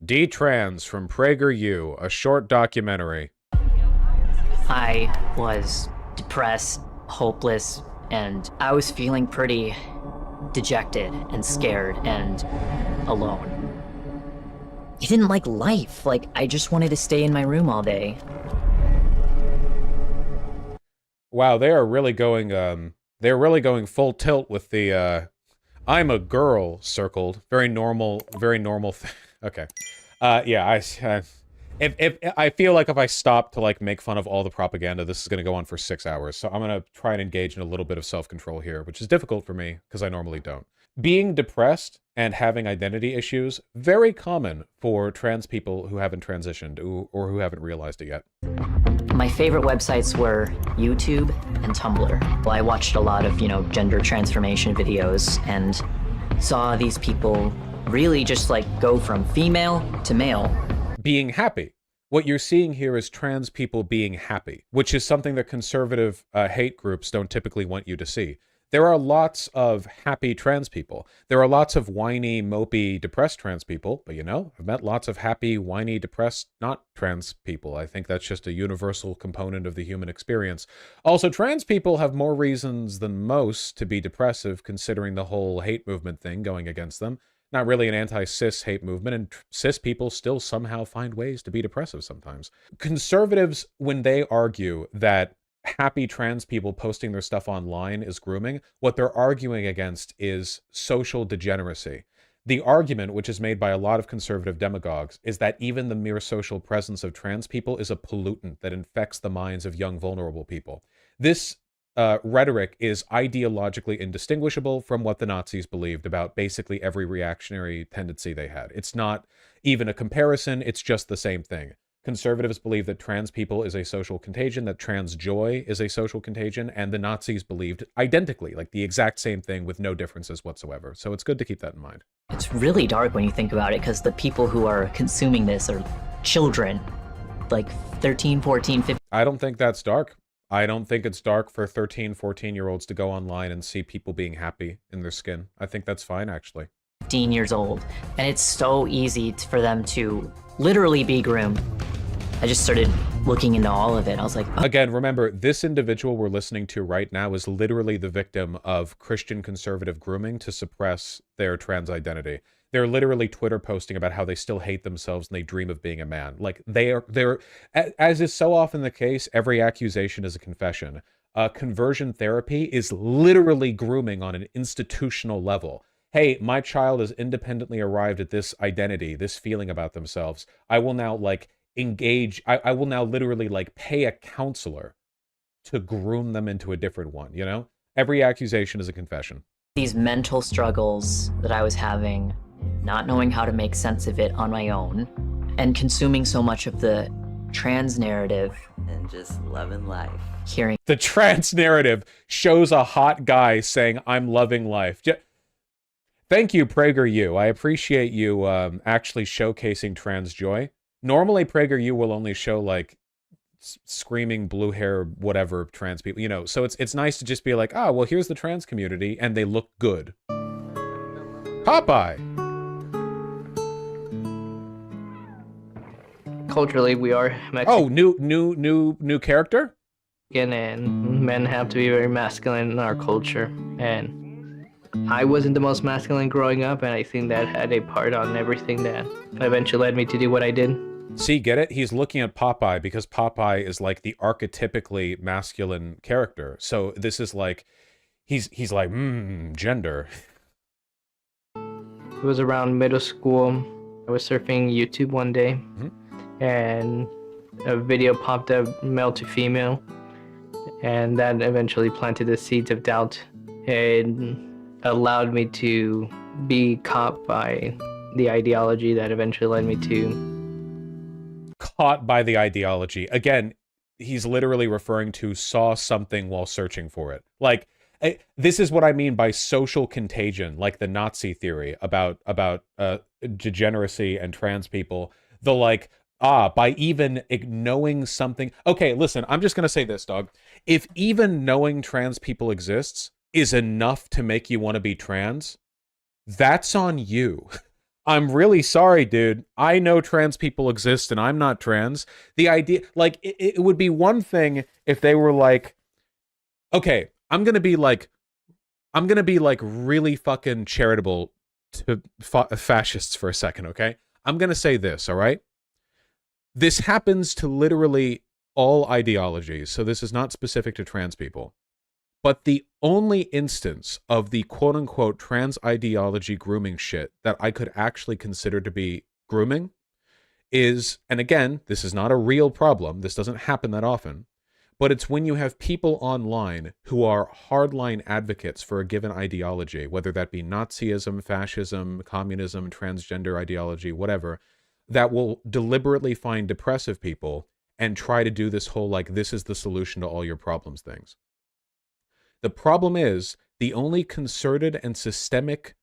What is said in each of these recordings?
D-Trans from PragerU, a short documentary. I was depressed, hopeless, and I was feeling pretty dejected and scared and alone. I didn't like life. Like, I just wanted to stay in my room all day. Wow, they are really going, they're really going full tilt with the, I'm a girl circled. Very normal thing. Okay. Yeah, if I feel like if I stop to like make fun of all the propaganda, this is going to go on for 6 hours. So I'm going to try and engage in a little bit of self-control here, which is difficult for me because I normally don't. Being depressed and having identity issues, very common for trans people who haven't transitioned or who haven't realized it yet. My favorite websites were YouTube and Tumblr. Well, I watched a lot of, gender transformation videos and saw these people really just like go from female to male. Being happy. What you're seeing here is trans people being happy, which is something that conservative hate groups don't typically want you to see. There are lots of happy trans people. There are lots of whiny, mopey, depressed trans people, but I've met lots of happy, whiny, depressed, not trans people. I think that's just a universal component of the human experience. Also, trans people have more reasons than most to be depressive, considering the whole hate movement thing going against them. Not really an anti-cis hate movement, and cis people still somehow find ways to be depressive sometimes. Conservatives, when they argue that happy trans people posting their stuff online is grooming, what they're arguing against is social degeneracy. The argument, which is made by a lot of conservative demagogues, is that even the mere social presence of trans people is a pollutant that infects the minds of young, vulnerable people. This rhetoric is ideologically indistinguishable from what the Nazis believed about basically every reactionary tendency they had. It's not even a comparison, it's just the same thing. Conservatives believe that trans people is a social contagion, that trans joy is a social contagion, and the Nazis believed identically, like the exact same thing with no differences whatsoever. So it's good to keep that in mind. It's really dark when you think about it, because the people who are consuming this are children, like 13, 14, 15. I don't think that's dark. I don't think it's dark for 13, 14-year-olds to go online and see people being happy in their skin. I think that's fine, actually. 15 years old, and it's so easy for them to literally be groomed. I just started looking into all of it. I was like, oh. Again, remember, this individual we're listening to right now is literally the victim of Christian conservative grooming to suppress their trans identity. They're literally Twitter posting about how they still hate themselves and they dream of being a man. Like, they're, as is so often the case, every accusation is a confession. Conversion therapy is literally grooming on an institutional level. Hey, my child has independently arrived at this identity, this feeling about themselves. I will now, like, engage, I will now literally, like, pay a counselor to groom them into a different one, Every accusation is a confession. These mental struggles that I was having, not knowing how to make sense of it on my own, and consuming so much of the trans narrative. And just loving life. Hearing the trans narrative shows a hot guy saying, I'm loving life. Thank you, PragerU. I appreciate you actually showcasing trans joy. Normally, PragerU will only show, like, screaming blue hair, whatever, trans people, So it's nice to just be like, ah, well, here's the trans community, and they look good. Popeye! Culturally, we are Mexican. Oh, new character? And men have to be very masculine in our culture. And I wasn't the most masculine growing up, and I think that had a part on everything that eventually led me to do what I did. See, get it? He's looking at Popeye because Popeye is like the archetypically masculine character. So this is like, he's like, gender. It was around middle school. I was surfing YouTube one day, and a video popped up, male to female, and that eventually planted the seeds of doubt. It allowed me to be caught by the ideology that eventually led me to... Caught by the ideology. Again, he's literally referring to saw something while searching for it. Like, this is what I mean by social contagion, like the Nazi theory about degeneracy and trans people. The like, by even knowing something. Okay, listen, I'm just gonna say this, dog. If even knowing trans people exists is enough to make you want to be trans, that's on you. I'm really sorry, dude. I know trans people exist and I'm not trans. The idea, like, it would be one thing if they were like, okay, I'm going to be like really fucking charitable to fascists for a second, okay? I'm going to say this, all right? This happens to literally all ideologies, so this is not specific to trans people. But the only instance of the quote-unquote trans ideology grooming shit that I could actually consider to be grooming is, and again, this is not a real problem, this doesn't happen that often, but it's when you have people online who are hardline advocates for a given ideology, whether that be Nazism, fascism, communism, transgender ideology, whatever, that will deliberately find depressive people and try to do this whole, like, this is the solution to all your problems things. The problem is, the only concerted and systemic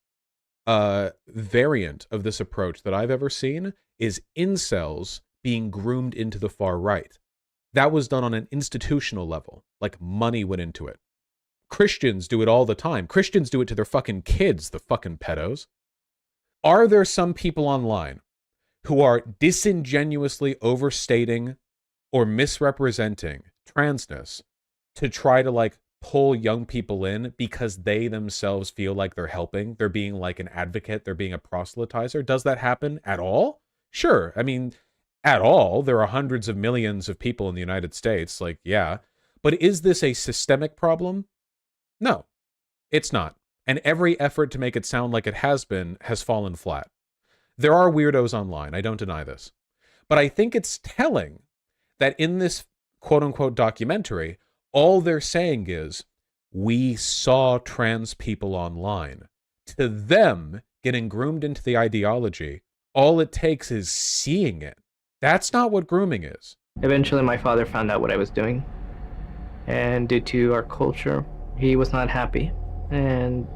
variant of this approach that I've ever seen is incels being groomed into the far right. That was done on an institutional level, like money went into it. Christians do it all the time. Christians do it to their fucking kids, the fucking pedos. Are there some people online who are disingenuously overstating or misrepresenting transness to try to, like, pull young people in because they themselves feel like they're helping? They're being like an advocate. They're being a proselytizer. Does that happen at all? Sure. I mean, at all. There are hundreds of millions of people in the United States. Like, yeah. But is this a systemic problem? No, it's not. And every effort to make it sound like it has been has fallen flat. There are weirdos online. I don't deny this. But I think it's telling that in this quote-unquote documentary, all they're saying is, we saw trans people online. To them, getting groomed into the ideology, all it takes is seeing it. That's not what grooming is. Eventually, my father found out what I was doing. And due to our culture, he was not happy. And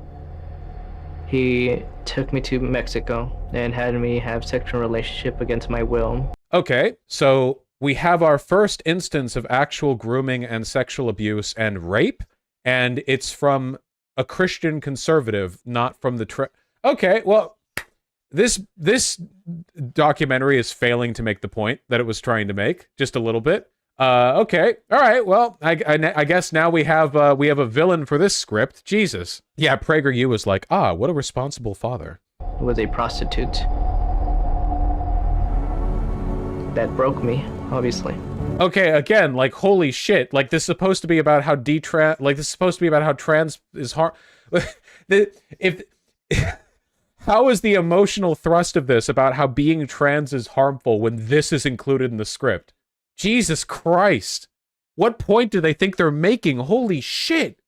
he took me to Mexico and had me have sexual relationship against my will. Okay, so we have our first instance of actual grooming and sexual abuse and rape, and it's from a Christian conservative, not from the okay, well, this documentary is failing to make the point that it was trying to make, just a little bit. Okay, all right, well, I guess now we have a villain for this script. Jesus. Yeah, PragerU was like, what a responsible father. Was a prostitute. That broke me, obviously. Okay, again, like, holy shit, like, this is supposed to be about how this is supposed to be about how trans is how is the emotional thrust of this about how being trans is harmful when this is included in the script? Jesus Christ. What point do they think they're making? Holy shit.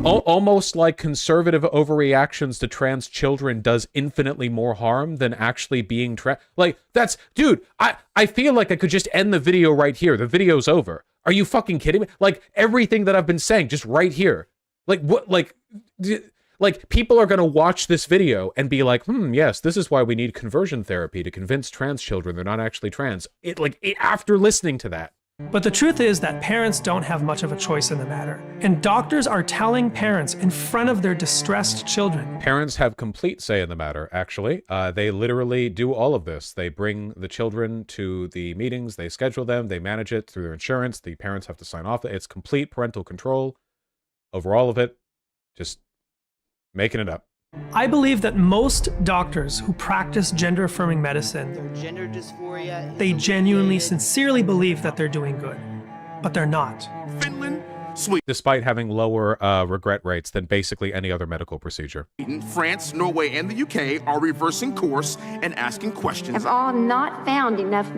Almost like conservative overreactions to trans children does infinitely more harm than actually being trans. Like, that's, dude, I feel like I could just end the video right here. The video's over. Are you fucking kidding me? Like, everything that I've been saying, just right here. Like, what, like people are going to watch this video and be like, yes, this is why we need conversion therapy to convince trans children they're not actually trans. After listening to that. But the truth is that parents don't have much of a choice in the matter. And doctors are telling parents in front of their distressed children. Parents have complete say in the matter, actually. They literally do all of this. They bring the children to the meetings, they schedule them, they manage it through their insurance, the parents have to sign off. It's complete parental control over all of it. Just making it up. I believe that most doctors who practice gender-affirming medicine, Gender dysphoria. they genuinely, sincerely believe that they're doing good, but they're not. Finland, Sweden, Despite having lower regret rates than basically any other medical procedure. France, Norway, and the UK are reversing course and asking questions. Have all not found enough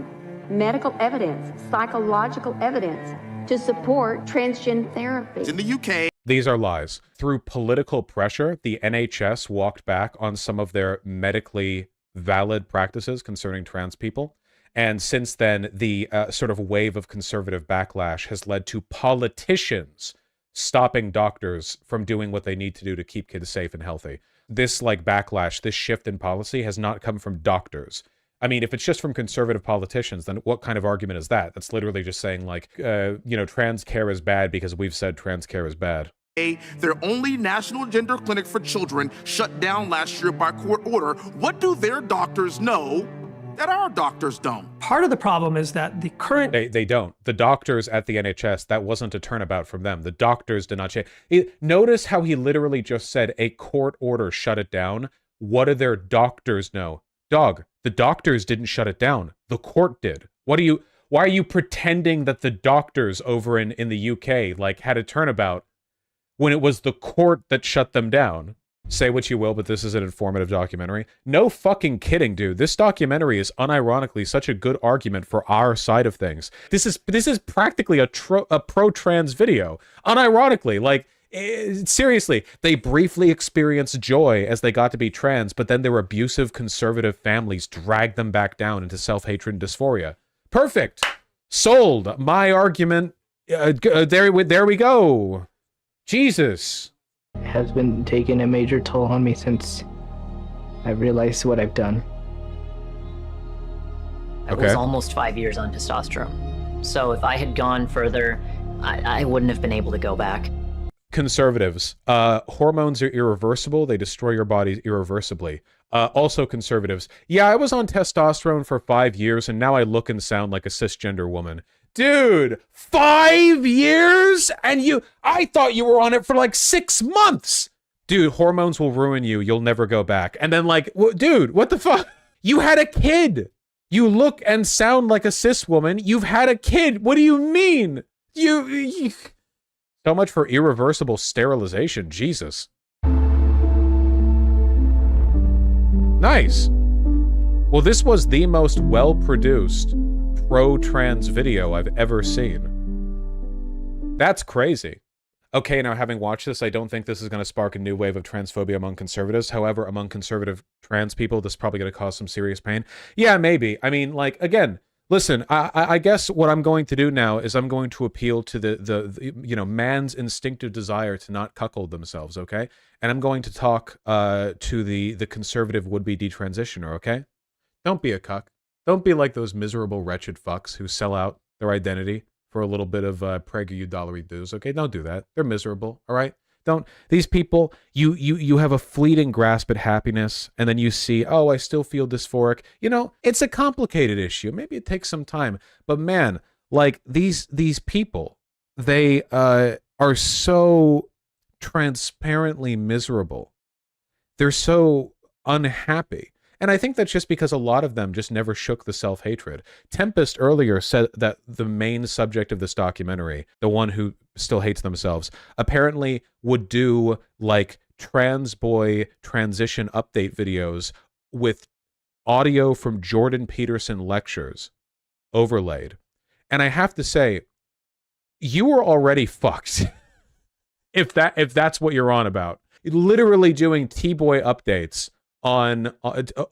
medical evidence, psychological evidence, to support transgender therapy. In the UK, These are lies. Through political pressure, the NHS walked back on some of their medically valid practices concerning trans people. And since then, the sort of wave of conservative backlash has led to politicians stopping doctors from doing what they need to do to keep kids safe and healthy. This, like, backlash, this shift in policy has not come from doctors. I mean, if it's just from conservative politicians, then what kind of argument is that? That's literally just saying, like, trans care is bad because we've said trans care is bad. their only national gender clinic for children shut down last year by court order. What do their doctors know that our doctors don't? Part of the problem is that the current... They don't. The doctors at the NHS, that wasn't a turnabout from them. The doctors did not change. Notice how he literally just said a court order shut it down. What do their doctors know? Dog, the doctors didn't shut it down. The court did. Why are you pretending that the doctors over in the UK like had a turnabout when it was the court that shut them down? Say what you will, but this is an informative documentary. No fucking kidding, dude. This documentary is unironically such a good argument for our side of things. This is practically a pro-trans video. Unironically, like, seriously, they briefly experienced joy as they got to be trans, but then their abusive conservative families dragged them back down into self-hatred and dysphoria. Perfect. Sold. My argument. There we go. Jesus. It has been taking a major toll on me since I realized what I've done. I was almost 5 years on testosterone. So if I had gone further, I wouldn't have been able to go back. Conservatives. Hormones are irreversible. They destroy your body irreversibly. Also conservatives. Yeah, I was on testosterone for 5 years, and now I look and sound like a cisgender woman. Dude, 5 years? And I thought you were on it for like 6 months. Dude, hormones will ruin you. You'll never go back. And then like, dude, what the fuck? You had a kid. You look and sound like a cis woman. You've had a kid. What do you mean? You... So much for irreversible sterilization. Jesus. Nice. Well, this was the most well-produced pro-trans video I've ever seen. That's crazy. Okay, now having watched this, I don't think this is going to spark a new wave of transphobia among conservatives. However, among conservative trans people, this is probably going to cause some serious pain. Yeah, maybe. I mean, like, again, listen, I guess what I'm going to do now is I'm going to appeal to the you know, man's instinctive desire to not cuckold themselves, okay? And I'm going to talk to the conservative would-be detransitioner, okay? Don't be a cuck. Don't be like those miserable, wretched fucks who sell out their identity for a little bit of PragerU dollary dues, okay? Don't do that. They're miserable, all right? Don't, these people, you have a fleeting grasp at happiness, and then you see, oh, I still feel dysphoric. You know, it's a complicated issue. Maybe it takes some time. But man, like, these people, they are so transparently miserable. They're so unhappy. And I think that's just because a lot of them just never shook the self-hatred. Tempest earlier said that the main subject of this documentary, the one who still hates themselves, apparently would do like trans boy transition update videos with audio from Jordan Peterson lectures overlaid. And I have to say, you were already fucked if that's what you're on about. Literally doing T-boy updates on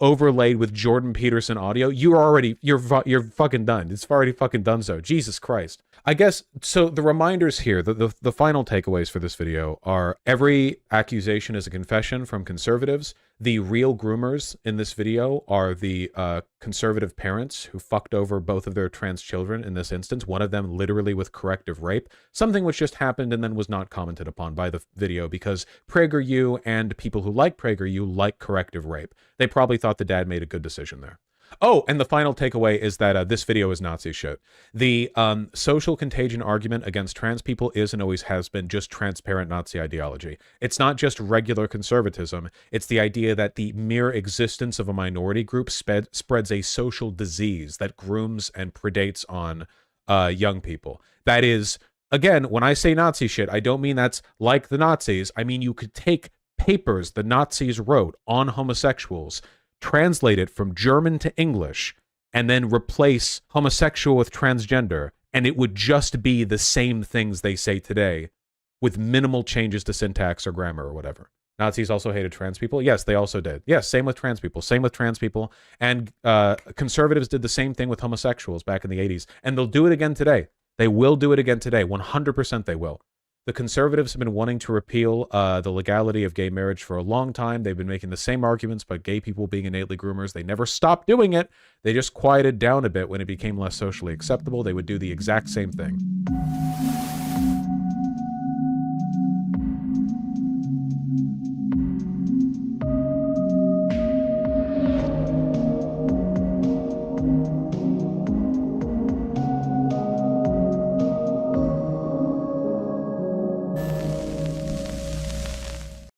overlaid with Jordan Peterson audio, you're fucking done. It's already fucking done. So Jesus Christ. I guess so. The reminders here, the final takeaways for this video are: every accusation is a confession from conservatives. The real groomers in this video are the conservative parents who fucked over both of their trans children in this instance, one of them literally with corrective rape, something which just happened and then was not commented upon by the video because PragerU and people who like PragerU like corrective rape. They probably thought the dad made a good decision there. Oh, and the final takeaway is that this video is Nazi shit. The social contagion argument against trans people is and always has been just transparent Nazi ideology. It's not just regular conservatism. It's the idea that the mere existence of a minority group spreads a social disease that grooms and predates on young people. That is, again, when I say Nazi shit, I don't mean that's like the Nazis. I mean you could take papers the Nazis wrote on homosexuals, translate it from German to English, and then replace homosexual with transgender, and it would just be the same things they say today with minimal changes to syntax or grammar or whatever. Nazis also hated trans people? Yes, they also did. Yes, same with trans people. Same with trans people. And conservatives did the same thing with homosexuals back in the 80s. And they'll do it again today. They will do it again today. 100% they will. The conservatives have been wanting to repeal the legality of gay marriage for a long time. They've been making the same arguments about gay people being innately groomers. They never stopped doing it. They just quieted down a bit when it became less socially acceptable. They would do the exact same thing.